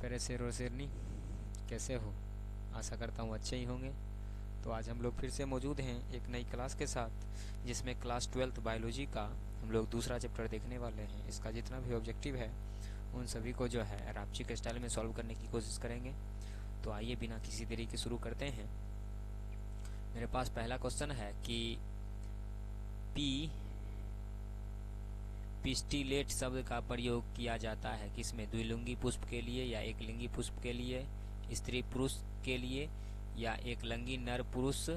प्यारे शेर और शेरनी, कैसे हो? आशा करता हूँ अच्छे ही होंगे। तो आज हम लोग फिर से मौजूद हैं एक नई क्लास के साथ, जिसमें क्लास 12th बायोलॉजी का हम लोग दूसरा चैप्टर देखने वाले हैं। इसका जितना भी ऑब्जेक्टिव है उन सभी को जो है रापची के स्टाइल में सॉल्व करने की कोशिश करेंगे। तो आइए बिना किसी देरी के शुरू करते हैं। मेरे पास पहला क्वेश्चन है कि पी पिस्टिलेट शब्द का प्रयोग किया जाता है किसमें? द्विलिंगी पुष्प के लिए या एक लिंगी पुष्प के लिए, स्त्री पुरुष के लिए या एक लिंगी नर पुरुष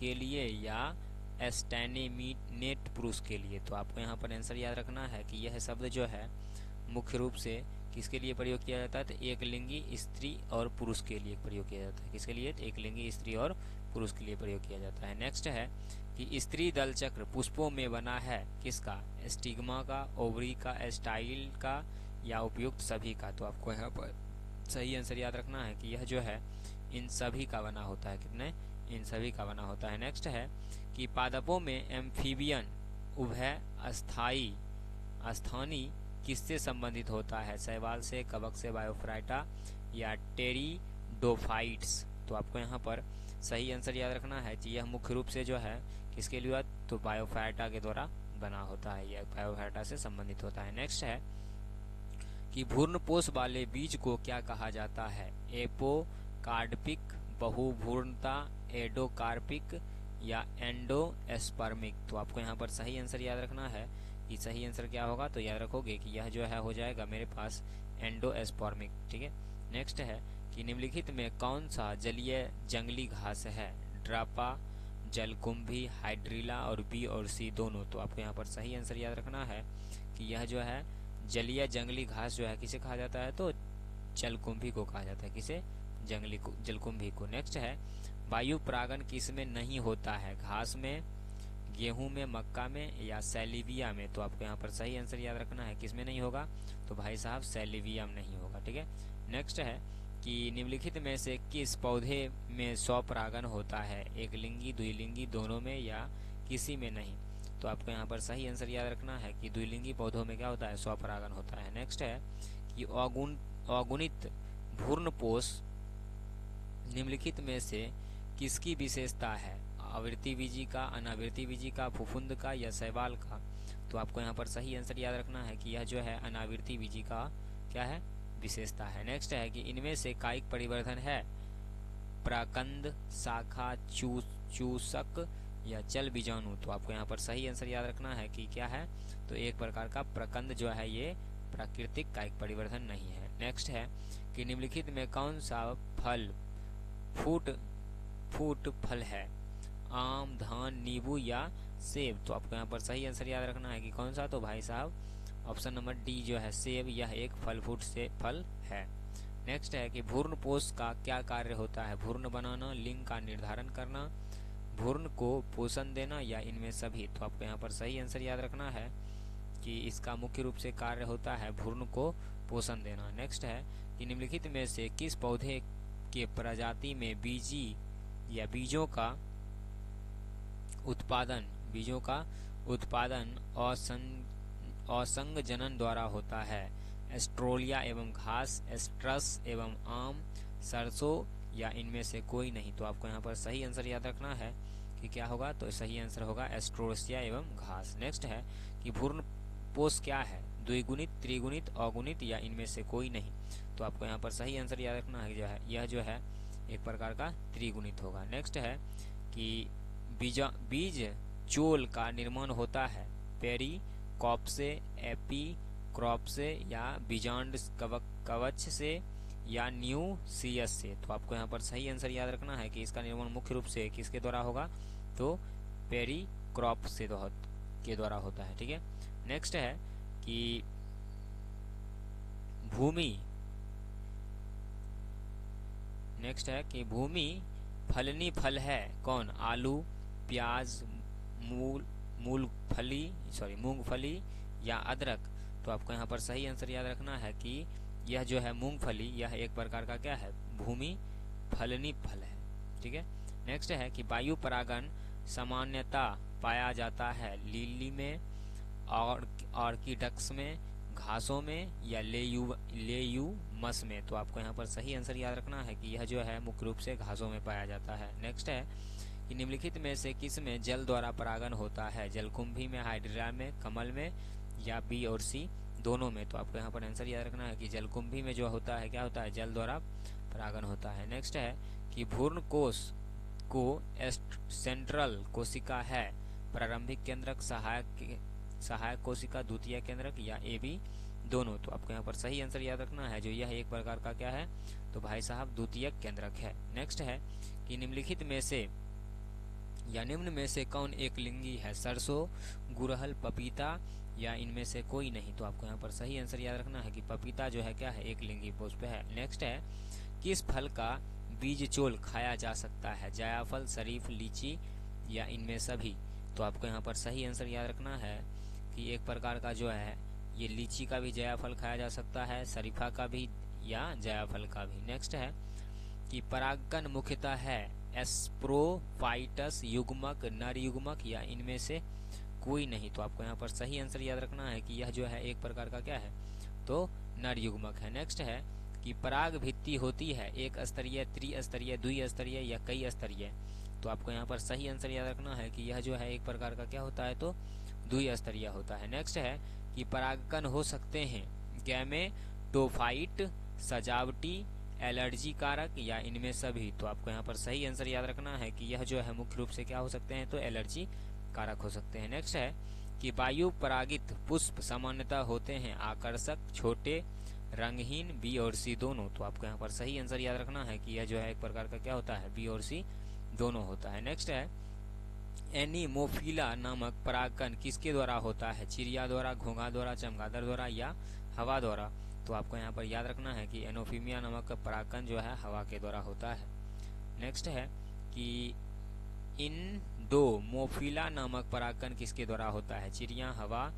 के लिए या एस्टेनिमिनेट पुरुष के लिए? तो आपको यहाँ पर आंसर याद रखना है कि यह शब्द जो है मुख्य रूप से किसके लिए प्रयोग किया जाता है? तो एक लिंगी स्त्री और पुरुष के लिए प्रयोग किया जाता है। किसके लिए? तो एक लिंगी स्त्री और पुरुष के लिए प्रयोग किया जाता है। नेक्स्ट है कि स्त्री दल चक्र पुष्पों में बना है किसका? स्टिग्मा का, ओवरी का, स्टाइल का या उपयुक्त सभी का? तो आपको यहाँ पर सही आंसर याद रखना है कि यह जो है इन सभी का बना होता है। कितने? इन सभी का बना होता है। नेक्स्ट है कि पादपों में एम्फीबियन उभय स्थानी किससे संबंधित होता है? शैवाल से, कवक से, बायोफाइटा या टेरिडोफाइट्स? तो आपको यहाँ पर सही आंसर याद रखना है कि यह मुख्य रूप से जो है किसके लिए? तो बायोफाइटा के द्वारा बना होता है, यह बायोफाइटा से संबंधित होता है। नेक्स्ट है कि भ्रूणपोष वाले बीज को क्या कहा जाता है? एपोकार्पिक, बहुभ्रूणता, एडोकार्पिक या एंडोस्पर्मिक? तो आपको यहाँ पर सही आंसर याद रखना है कि सही आंसर क्या होगा? तो याद रखोगे कि यह जो है हो जाएगा मेरे पास एंडोस्पर्मिक। ठीक है। नेक्स्ट है कि निम्नलिखित में कौन सा जलीय जंगली घास है? ड्रापा, जलकुंभी, हाइड्रिला और बी और सी दोनों? तो आपको यहाँ पर सही आंसर याद रखना है कि यह जो है जलीय जंगली घास जो है किसे कहा जाता है? तो जलकुंभी को कहा जाता है। किसे? जलकुंभी को। नेक्स्ट है वायु परागन किस में नहीं होता है? घास में, गेहूं में, मक्का में या सैलिविया में? तो आपको यहाँ पर सही आंसर याद रखना है किस में नहीं होगा? तो भाई साहब सैलिविया में नहीं होगा। ठीक है। नेक्स्ट है कि निम्नलिखित में से किस पौधे में स्वपरागन होता है? एक लिंगी, द्विलिंगी, दोनों में या किसी में नहीं? तो आपको यहाँ पर सही आंसर याद रखना है कि द्विलिंगी पौधों में क्या होता है? स्वपरागन होता है। नेक्स्ट है कि अगुणित भ्रूणपोष निम्नलिखित में से किसकी विशेषता है? आवृत्ति बीजी का, अनावृत्ति बीजी का, फफूंद का या शैवाल का? तो आपको यहाँ पर सही आंसर याद रखना है कि यह जो है अनावृत्ति बीजी का क्या है? विशेषता है। नेक्स्ट है कि इनमें से कायिक परिवर्धन है प्रकंद, शाखा, चूसक या चल बीजाणु? तो आपको यहाँ पर सही आंसर याद रखना है कि क्या है? तो एक प्रकार का प्रकंद जो है ये प्राकृतिक कायिक परिवर्धन नहीं है। नेक्स्ट है कि निम्नलिखित में कौन सा फल फूट फल है? आम, धान, नींबू या सेब? तो आपको यहाँ पर सही आंसर याद रखना है कि कौन सा? तो भाई साहब ऑप्शन नंबर डी जो है सेब, यह एक फल से फल है। नेक्स्ट है कि भ्रूणपोष का क्या कार्य होता है? भ्रूण बनाना, लिंग का निर्धारण करना, भ्रूण को पोषण देना या इनमें सभी? तो आपको यहाँ पर सही आंसर याद रखना है कि इसका मुख्य रूप से कार्य होता है भ्रूण को पोषण देना। नेक्स्ट है कि निम्नलिखित में से किस पौधे के प्रजाति में बीजों का उत्पादन असंग जनन द्वारा होता है? एस्ट्रोलिया एवं घास, एस्ट्रस एवं आम, सरसों या इनमें से कोई नहीं? तो आपको यहाँ पर सही आंसर याद रखना है कि क्या होगा? तो सही आंसर होगा एस्ट्रोसिया एवं घास। नेक्स्ट है कि भ्रूणपोष क्या है? द्विगुणित, त्रिगुणित, अगुणित या इनमें से कोई नहीं? तो आपको यहाँ पर सही आंसर याद रखना है यह जो है एक प्रकार का त्रिगुणित होगा। नेक्स्ट है कि बीज चोल का निर्माण होता है पेरिकॉप से, एपीक्रॉप से या बीजांड कवच से या न्यूसियस से? तो आपको यहाँ पर सही आंसर याद रखना है कि इसका निर्माण मुख्य रूप से किसके द्वारा होगा? तो पेरिक्रॉप से के द्वारा होता है। ठीक है। नेक्स्ट है कि भूमि फलनी फल है कौन? आलू, प्याज, मूंगफली या अदरक? तो आपको यहाँ पर सही आंसर याद रखना है कि यह जो है मूंगफली, यह एक प्रकार का क्या है? भूमि फलनी फल है। ठीक है। नेक्स्ट है कि वायु परागन सामान्यतः पाया जाता है लिली में, ऑर्किडक्स में, घासों में या लेयूमस में। तो आपको यहाँ पर सही आंसर याद रखना है कि यह जो है मुख्य रूप से घासों में पाया जाता है। नेक्स्ट है कि निम्नलिखित में से किस में जल द्वारा परागन होता है? जलकुंभी में, हाइड्रा में, कमल में या बी और सी दोनों में। तो आपको यहाँ पर आंसर याद रखना है कि जलकुंभी में जो होता है क्या होता है, जल द्वारा परागन होता है। नेक्स्ट है कि भ्रूण कोश को सेंट्रल कोशिका है, प्रारंभिक केंद्रक, सहायक कोशिका, द्वितीय केंद्रक या ए बी दोनों। तो आपको यहाँ पर सही आंसर याद रखना है जो यह एक प्रकार का क्या है, तो भाई साहब द्वितीय केंद्रक है। नेक्स्ट है कि निम्नलिखित में से या निम्न में से कौन एक लिंगी है? सरसों, गुड़हल, पपीता या इनमें से कोई नहीं। तो आपको यहाँ पर सही आंसर याद रखना है कि पपीता जो है क्या है, एक लिंगी पुष्प है। नेक्स्ट है किस फल का बीज चोल खाया जा सकता है? जायफल, शरीफ, लीची या इनमें सभी। तो आपको यहाँ पर सही आंसर याद रखना है कि एक प्रकार का जो है ये लीची का भी जायफल खाया जा सकता है, शरीफा का भी या जायफल का भी। नेक्स्ट है कि परागकण मुख्यतः है एस्प्रोफाइटस, युग्मक, नर युग्मक या इनमें से कोई नहीं। तो आपको यहाँ पर सही आंसर याद रखना है कि यह जो है एक प्रकार का क्या है, तो नर युग्मक है। नेक्स्ट है कि पराग भित्ति होती है एक स्तरीय, त्रिस्तरीय, द्विस्तरीय या कई स्तरीय। तो आपको यहाँ पर सही आंसर याद रखना है कि यह जो है एक प्रकार का क्या होता है, तो द्विस्तरीय होता है। नेक्स्ट है कि परागकण हो सकते हैं गैमेटोफाइट, सजावटी, एलर्जी कारक या इनमें सभी। तो आपको यहाँ पर सही आंसर याद रखना है कि यह जो है मुख्य रूप से क्या हो सकते हैं, तो एलर्जी कारक हो सकते हैं। नेक्स्ट है कि वायु परागित पुष्प सामान्यतः होते हैं आकर्षक, छोटे, रंगहीन, बी और सी दोनों। तो आपको यहाँ पर सही आंसर याद रखना है कि यह जो है एक प्रकार का क्या होता है, बी और सी दोनों होता है। नेक्स्ट है एनीमोफिला नामक परागकण किसके द्वारा होता है? चिड़िया द्वारा, घोंघा द्वारा, चमगादड़ द्वारा या हवा द्वारा। तो आपको यहाँ पर याद रखना है कि एनोफीमिया नामक परागकण जो है हवा के द्वारा होता है। नेक्स्ट है कि इंडोमोफिला नामक परागकण किसके द्वारा होता है? चिड़िया, हवा,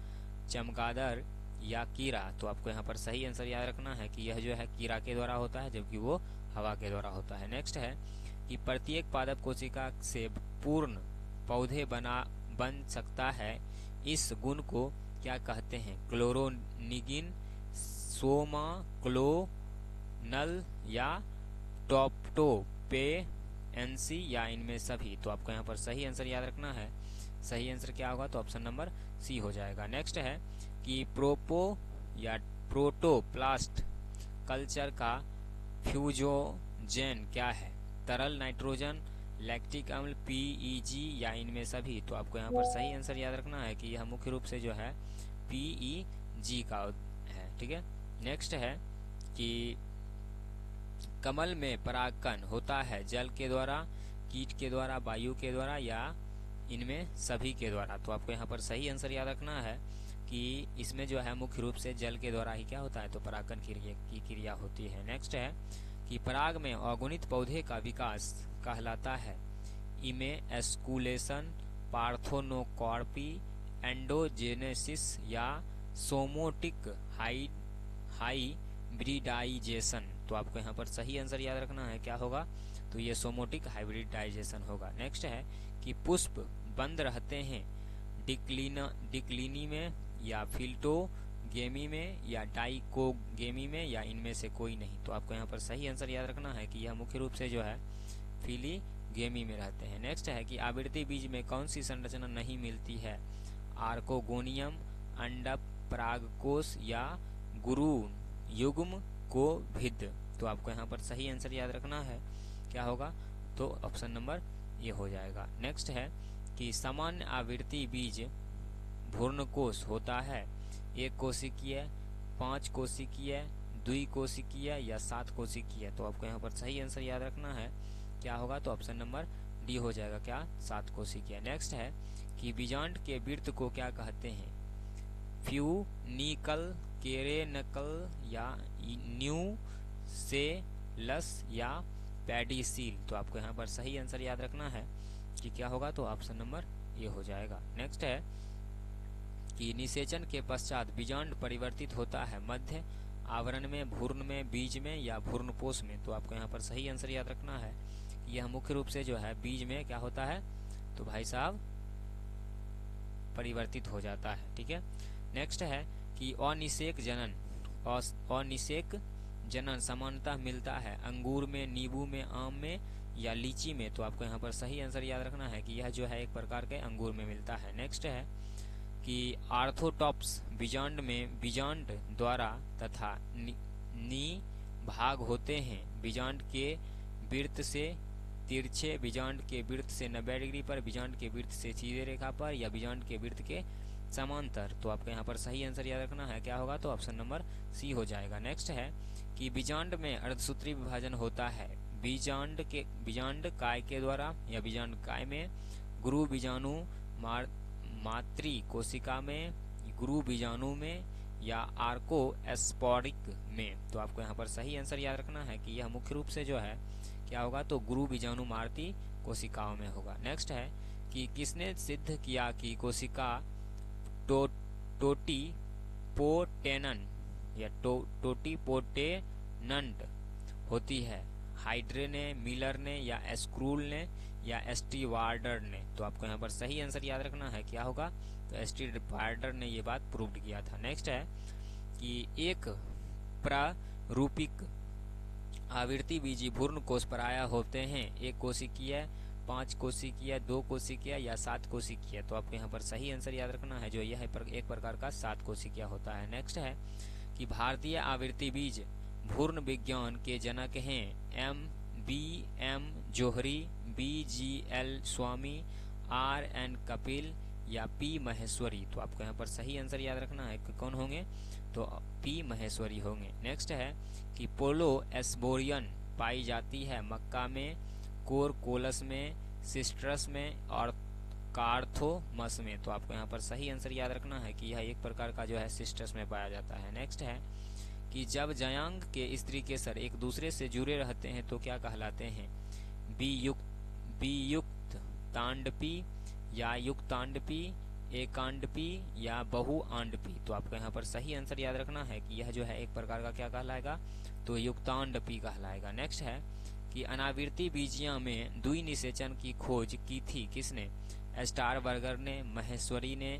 चमगादड़ या कीड़ा। तो आपको यहाँ पर सही आंसर याद रखना है कि यह जो है कीड़ा के द्वारा होता है, जबकि वो हवा के द्वारा होता है। नेक्स्ट है कि प्रत्येक पादप कोशिका से पूर्ण पौधे बन सकता है, इस गुण को क्या कहते हैं? क्लोरोनिगिन, सोमा, क्लोनल या टॉप्टोपेंसी या इनमें सभी। तो आपको यहाँ पर सही आंसर याद रखना है। सही आंसर क्या होगा, तो ऑप्शन नंबर सी हो जाएगा। नेक्स्ट है कि प्रोटोप्लास्ट कल्चर का फ्यूजोजेन क्या है? तरल नाइट्रोजन, लैक्टिक अम्ल, पीईजी या इनमें सभी। तो आपको यहाँ पर सही आंसर याद रखना है कि यह मुख्य रूप से जो है पीईजी का है। ठीक है। नेक्स्ट है कि कमल में परागकण होता है जल के द्वारा, कीट के द्वारा, वायु के द्वारा या इनमें सभी के द्वारा। तो आपको यहाँ पर सही आंसर याद रखना है कि इसमें जो है मुख्य रूप से जल के द्वारा ही क्या होता है, तो परागकण की क्रिया होती है। नेक्स्ट है कि पराग में अगुणित पौधे का विकास कहलाता है इमेस्कुलेशन, पार्थेनोकार्पी, एंडोजेनेसिस या सोमोटिक हाइब्रिडाइजेशन। तो आपको यहाँ पर सही आंसर याद रखना है क्या होगा, तो ये सोमोटिक हाइब्रिडाइजेशन होगा। नेक्स्ट है कि पुष्प बंद रहते हैं डिक्लिनी में या फिल्टोगेमी में या डाइकोगेमी में या इनमें से कोई नहीं। तो आपको यहाँ पर सही आंसर याद रखना है कि यह मुख्य रूप से जो है फिलीगेमी में रहते हैं। नेक्स्ट है कि आवृत्ति बीज में कौन सी संरचना नहीं मिलती है? आर्कोगोनियम, अंडप, परागकोश या गुरु युग्म को भिद। तो आपको यहाँ पर सही आंसर याद रखना है क्या होगा, तो ऑप्शन नंबर ये हो जाएगा। नेक्स्ट है कि सामान्य आवृत्ति बीज भ्रूणकोश होता है एक कोशिकीय, 5 कोशिकीय, द्विकोशिकीय या 7 कोशिकीय। तो आपको यहाँ पर सही आंसर याद रखना है क्या होगा, तो ऑप्शन नंबर डी हो जाएगा क्या, 7 कोशिकीय। नेक्स्ट है कि बीजांड के वृत्त को क्या कहते हैं? फ्यूनिकल, केरेनकल या न्यूसेलस या पेडिसील। तो आपको यहाँ पर सही आंसर याद रखना है कि क्या होगा, तो ऑप्शन नंबर ए हो जाएगा। नेक्स्ट है कि निषेचन के पश्चात बीजांड परिवर्तित होता है मध्य आवरण में, भ्रूण में, बीज में या भ्रूणपोष में। तो आपको यहाँ पर सही आंसर याद रखना है कि यह मुख्य रूप से जो है बीज में क्या होता है, तो भाई साहब परिवर्तित हो जाता है। ठीक है। नेक्स्ट है कि अनिषेक जनन, अनिषेक जनन सामान्यतः मिलता है अंगूर में, नींबू में, आम में या लीची में। तो आपको यहाँ पर सही आंसर याद रखना है कि यह जो है एक प्रकार के अंगूर में मिलता है। नेक्स्ट है कि आर्थोटॉप्स बीजांड में बीजांड द्वारा तथा नी भाग होते हैं। बीजांड के वृत्त से तिरछे, बीजांड के वृत्त से 90 डिग्री पर, बीजांड के वृत्त से सीधे रेखा पर या बीजांड के वृत्त के समांतर। तो आपको यहाँ पर सही आंसर याद रखना है, क्या होगा? तो ऑप्शन नंबर सी हो जाएगा। नेक्स्ट है कि बीजांड में अर्धसूत्री विभाजन होता है। बीजांड काय के द्वारा या बीजांड काय में, गुरु बीजाणु मातृ कोशिका में, गुरु बीजाणु में या आर्को एस्पोरिक में। तो आपको यहाँ पर सही आंसर याद रखना है कि यह मुख्य रूप से जो है क्या होगा? तो गुरु बीजाणु मातृ कोशिकाओं में होगा। नेक्स्ट है कि किसने सिद्ध किया कि कोशिका टोटीपोटेनन या टोटीपोटेनंट होती है? हाइड्रे ने, मिलर ने या स्क्रूल ने या स्टीवार्डर ने। तो आपको यहाँ पर सही आंसर याद रखना है, क्या होगा? तो स्टीवार्डर ने ये बात प्रूव किया था। नेक्स्ट है कि एक प्रारूपिक आवृत्ति बीजी भ्रूण कोश पराया होते हैं। एक कोशिकीय, 5 कोशिकीय, 2 कोशिकीय या 7 कोशिकीय। तो आपको यहाँ पर सही आंसर याद रखना है, जो यह एक प्रकार का 7 कोशिकीय होता है। नेक्स्ट है कि भारतीय आवृत्ति बीज भ्रूण विज्ञान के जनक हैं। M.B.M. जोहरी, B.G.L. स्वामी, R.N. कपिल या P. महेश्वरी। तो आपको यहाँ पर सही आंसर याद रखना है कि कौन होंगे? तो P. महेश्वरी होंगे। नेक्स्ट है कि पोलो एस्बोरियन पाई जाती है मक्का में, कोरकोलस में, सिस्ट्रस में और कार्थोमस में। तो आपको यहाँ पर सही आंसर याद रखना है कि यह एक प्रकार का जो है सिस्ट्रस में पाया जाता है। नेक्स्ट है कि जब जयांग के स्त्री केसर एक दूसरे से जुड़े रहते हैं तो क्या कहलाते हैं? वियुक्त तांडपी या युक्तांडपी, एकांडपी या बहुआंडपी। तो आपको यहाँ पर सही आंसर याद रखना है कि यह जो है एक प्रकार का क्या कहलाएगा? तो युक्तांडपी कहलाएगा। नेक्स्ट है कि अनावृत्ति बीजिया में द्विनिषेचन की खोज की थी किसने? स्टारबर्गर ने, महेश्वरी ने,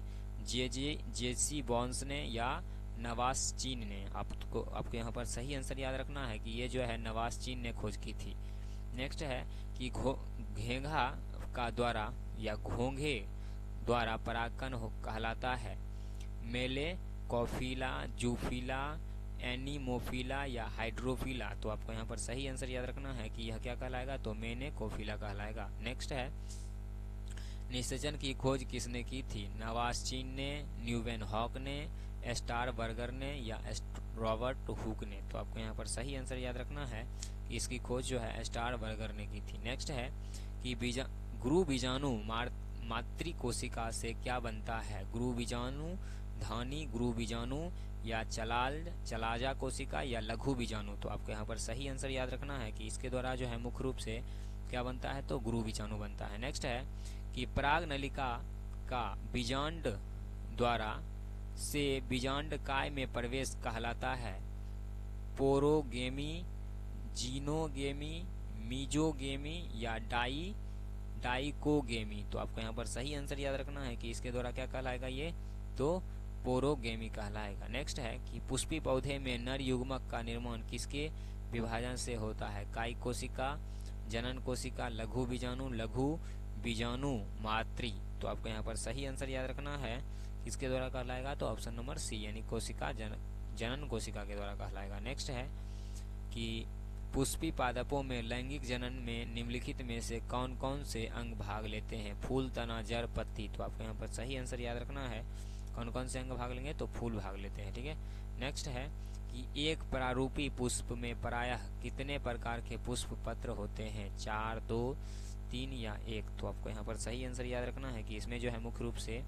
जेसी बॉन्स ने या नवासचीन ने। आपको यहाँ पर सही आंसर याद रखना है कि ये जो है नवासचीन ने खोज की थी। नेक्स्ट है कि घेंघा का द्वारा या घोंघे द्वारा परागकण कहलाता है मेले, कॉफीला, जूफीला, एनीमोफीला या हाइड्रोफीला। तो आपको यहाँ पर सही आंसर याद रखना है कि यह क्या कहलाएगा? तो मेने कोफीला कहलाएगा। नेक्स्ट है निषेचन की खोज किसने की थी? नवासचीन ने, न्यूवेन हॉक ने, स्टारबर्गर ने या रॉबर्ट हुक ने। तो आपको यहाँ पर सही आंसर याद रखना है कि इसकी खोज जो है स्टारबर्गर ने की थी। नेक्स्ट है कि गुरु बीजाणु मातृ कोशिका से क्या बनता है? गुरु बीजाणु, धानी गुरु बीजाणु या चलाजा कोशिका या लघु बीजाणु। तो आपको यहाँ पर सही आंसर याद रखना है कि इसके द्वारा जो है मुख्य रूप से क्या बनता है? तो गुरु बीजाणु बनता है। नेक्स्ट है कि पराग नलिका का बीजांड द्वारा से बीजांड काय में प्रवेश कहलाता है पोरोगेमी, जीनोगेमी, मीजोगेमी या डाइकोगेमी। तो आपको यहाँ पर सही आंसर याद रखना है कि इसके द्वारा क्या कहलाएगा? ये तो पोरोगेमी कहलाएगा। नेक्स्ट है कि पुष्पी पौधे में नर युग्मक का निर्माण किसके विभाजन से होता है? काई कोशिका, जनन कोशिका, लघु बीजाणु मातृ। तो आपको यहाँ पर सही आंसर याद रखना है किसके द्वारा कहलाएगा? तो ऑप्शन नंबर सी यानी कोशिका जनन कोशिका के द्वारा कहलाएगा। नेक्स्ट है कि पुष्पी पादपों में लैंगिक जनन में निम्नलिखित में से कौन कौन से अंग भाग लेते हैं? फूल, तना, जड़, पत्ती। तो आपको यहाँ पर सही आंसर याद रखना है कौन कौन से अंग भाग लेंगे? तो फूल भाग लेते हैं। ठीक है। नेक्स्ट है कि एक प्रारूपी पुष्प में प्रायः कितने प्रकार के पुष्प पत्र होते हैं? 4, 2, 3 या 1। तो आपको यहाँ पर सही आंसर याद रखना है कि इसमें जो है मुख्य रूप से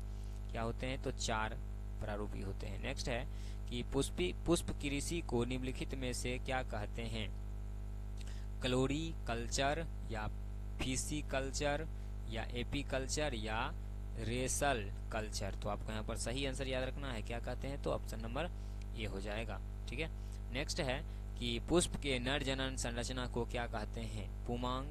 क्या होते हैं? तो 4 प्रारूपी होते हैं। नेक्स्ट है कि पुष्प कृषि को निम्नलिखित में से क्या कहते हैं? क्लोरी कल्चर या फीसी कल्चर या एपीकल्चर या रेसल कल्चर। तो आपको यहाँ पर सही आंसर याद रखना है, क्या कहते हैं? तो ऑप्शन नंबर ए हो जाएगा। ठीक है। नेक्स्ट है कि पुष्प के नर जनन संरचना को क्या कहते हैं? पुमांग,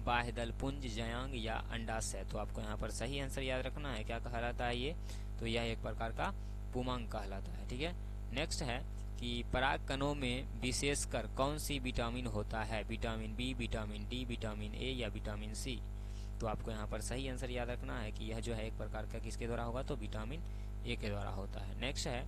बाह्यदल पुंज, जयांग या अंडाशय। तो आपको यहाँ पर सही आंसर याद रखना है, क्या कहलाता है ये? तो यह एक प्रकार का पुमांग कहलाता है। ठीक है, नेक्स्ट है कि पराग कणों में विशेषकर कौन सी विटामिन होता है, vitamin B, vitamin D, vitamin A या विटामिन सी। तो आपको यहाँ पर सही आंसर याद रखना है कि यह जो है एक प्रकार का किसके द्वारा होगा, तो विटामिन ए के द्वारा होता है। नेक्स्ट है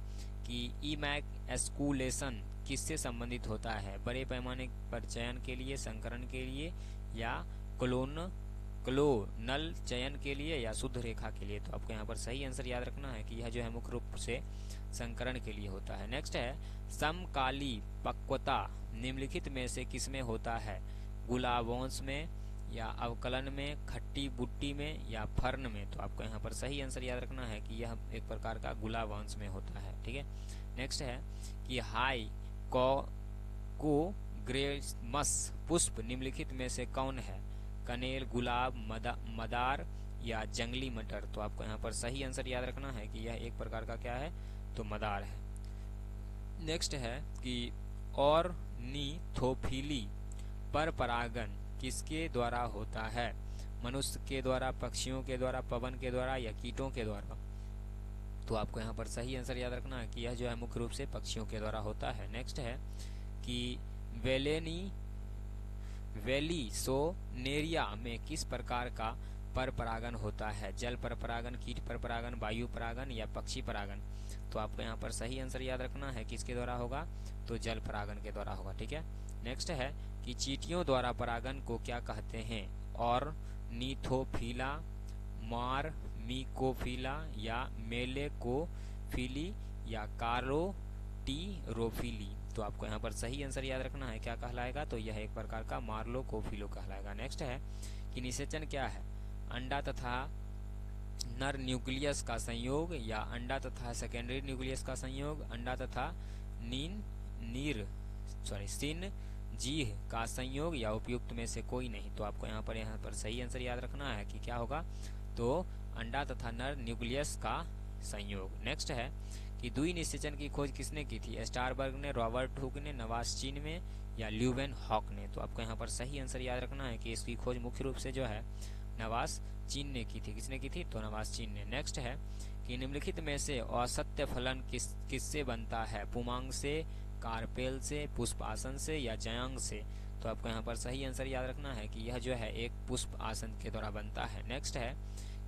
कि इमैक्सकुलेशन किससे संबंधित होता है, बड़े पैमाने पर चयन के लिए, संकरण के लिए या क्लोनल चयन के लिए या शुद्ध रेखा के लिए। तो आपको यहाँ पर सही आंसर याद रखना है कि यह जो है मुख्य रूप से संकरण के लिए होता है। नेक्स्ट है समकाली पक्वता निम्नलिखित में से किसमें होता है, गुलाबवंश में या अवकलन में, खट्टी बुट्टी में या फर्न में। तो आपको यहाँ पर सही आंसर याद रखना है कि यह एक प्रकार का गुलाबवंश में होता है। ठीक है, नेक्स्ट है कि हाई कोग्रेमस पुष्प निम्नलिखित में से कौन है, कनेल, गुलाब, मदार या जंगली मटर। तो आपको यहाँ पर सही आंसर याद रखना है कि यह एक प्रकार का क्या है, तो मदार है। नेक्स्ट है कि ऑर्निथोफिली पर परागन किसके द्वारा होता है, मनुष्य के द्वारा, पक्षियों के द्वारा, पवन के द्वारा या कीटों के द्वारा। तो आपको यहाँ पर सही आंसर याद रखना है कि यह जो है मुख्य रूप से पक्षियों के द्वारा होता है। नेक्स्ट है कि वेलिसोनेरिया में किस प्रकार का पर परागन होता है, जल पर परागन, कीट पर परागन, वायु परागन या पक्षी परागन। तो आपको यहाँ पर सही आंसर याद रखना है किसके द्वारा होगा, तो जल परागन के द्वारा होगा। ठीक है, नेक्स्ट है कि चींटियों द्वारा परागन को क्या कहते हैं, ऑर्निथोफिला, मार्मिकोफिला या मेलेकोफिली या कारोटीरोफिली। तो आपको यहाँ पर सही आंसर याद रखना है क्या कहलाएगा, तो यह एक प्रकार का मार्लोकोफिलो कहलाएगा। नेक्स्ट है कि निषेचन क्या है, अंडा तथा नर न्यूक्लियस का संयोग या अंडा तथा सेकेंडरी न्यूक्लियस का संयोग, अंडा तथा सिन जीह का संयोग या उपयुक्त में से कोई नहीं। तो आपको यहाँ पर सही आंसर याद रखना है कि क्या होगा, तो अंडा तथा नर न्यूक्लियस का संयोग। नेक्स्ट है कि द्वि निषेचन की खोज किसने की थी, स्टारबर्ग ने, रॉबर्ट हुक ने, नवास चीन में या ल्यूवेन हॉक ने। तो आपको यहाँ पर सही आंसर याद रखना है कि इसकी खोज मुख्य रूप से जो है नवास चीन ने की थी। किसने की थी, तो नवास चीन ने। नेक्स्ट है कि निम्नलिखित में से औसत्य फलन किससे बनता है, पुमांग से, कार्पेल से, पुष्प आसन से या जयांग से। तो आपको यहाँ पर सही आंसर याद रखना है कि यह जो है एक पुष्प आसन के द्वारा बनता है। नेक्स्ट है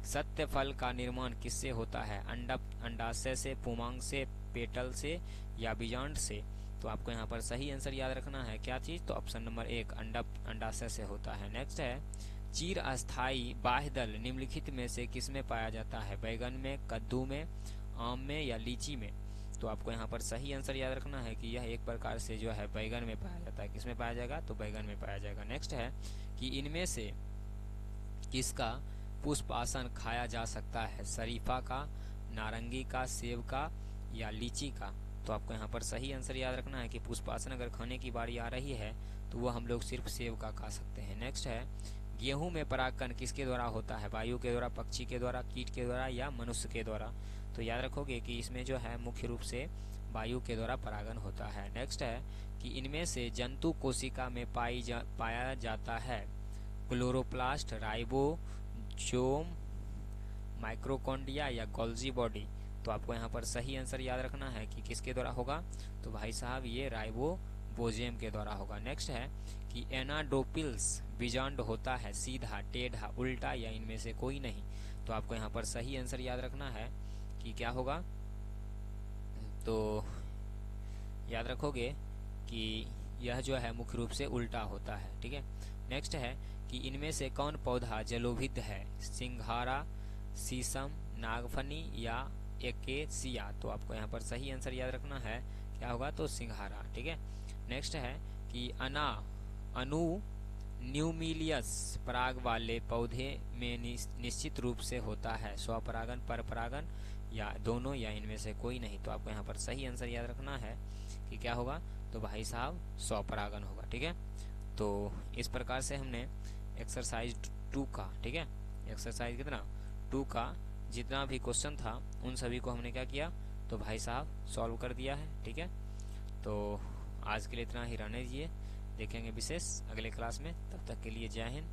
सत्य फल का निर्माण किससे होता है, अंडाशय से, पुमांग से, पेटल से या बीजांड से। तो आपको यहाँ पर सही आंसर याद रखना है क्या चीज, तो ऑप्शन नंबर 1 अंडाशय से होता है। नेक्स्ट है चीर अस्थाई बाह्य दल निम्नलिखित में से किसमें पाया जाता है, बैगन में, कद्दू में, आम में या लीची में। तो आपको यहाँ पर सही आंसर याद रखना है कि यह एक प्रकार से जो है बैगन में पाया जाता है। किसमें पाया जाएगा, तो बैगन में पाया जाएगा। नेक्स्ट है कि इनमें से किसका पुष्प आसन खाया जा सकता है, शरीफा का, नारंगी का, सेब का या लीची का। तो आपको यहाँ पर सही आंसर याद रखना है कि पुष्प आसन अगर खाने की बारी आ रही है तो वो हम लोग सिर्फ सेब का खा सकते हैं। नेक्स्ट है गेहूं में परागकण किसके द्वारा होता है, वायु के द्वारा, पक्षी के द्वारा, कीट के द्वारा या मनुष्य के द्वारा। तो याद रखोगे कि इसमें जो है मुख्य रूप से वायु के द्वारा परागन होता है। नेक्स्ट है कि इनमें से जंतु कोशिका में पाया जाता है क्लोरोप्लास्ट, राइबोसोम, माइक्रोकॉन्ड्रिया या गोल्जी बॉडी। तो आपको यहाँ पर सही आंसर याद रखना है कि किसके द्वारा होगा, तो भाई साहब ये राइबोसोम के द्वारा होगा। नेक्स्ट है कि एनाडोपिल्स बीजांड होता है सीधा, टेढ़ा, उल्टा या इनमें से कोई नहीं। तो आपको यहाँ पर सही आंसर याद रखना है कि क्या होगा, तो याद रखोगे कि यह जो है मुख्य रूप से उल्टा होता है। ठीक है, नेक्स्ट है कि इनमें से कौन पौधा जलोभिद है, सिंघारा, शीशम, नागफनी या एकेसिया। तो आपको यहाँ पर सही आंसर याद रखना है क्या होगा, तो सिंघारा। ठीक है, नेक्स्ट है कि न्यूमिलियस पराग वाले पौधे में निश्चित रूप से होता है स्वपरागन, परपरागन या दोनों या इनमें से कोई नहीं। तो आपको यहाँ पर सही आंसर याद रखना है कि क्या होगा, तो भाई साहब स्वपरागन होगा। ठीक है, तो इस प्रकार से हमने एक्सरसाइज 2 का, ठीक है, एक्सरसाइज कितना 2 का जितना भी क्वेश्चन था उन सभी को हमने क्या किया, तो भाई साहब सॉल्व कर दिया है। ठीक है, तो आज के लिए इतना ही रहने दीजिए, देखेंगे विशेष अगले क्लास में। तब तक के लिए जय हिंद।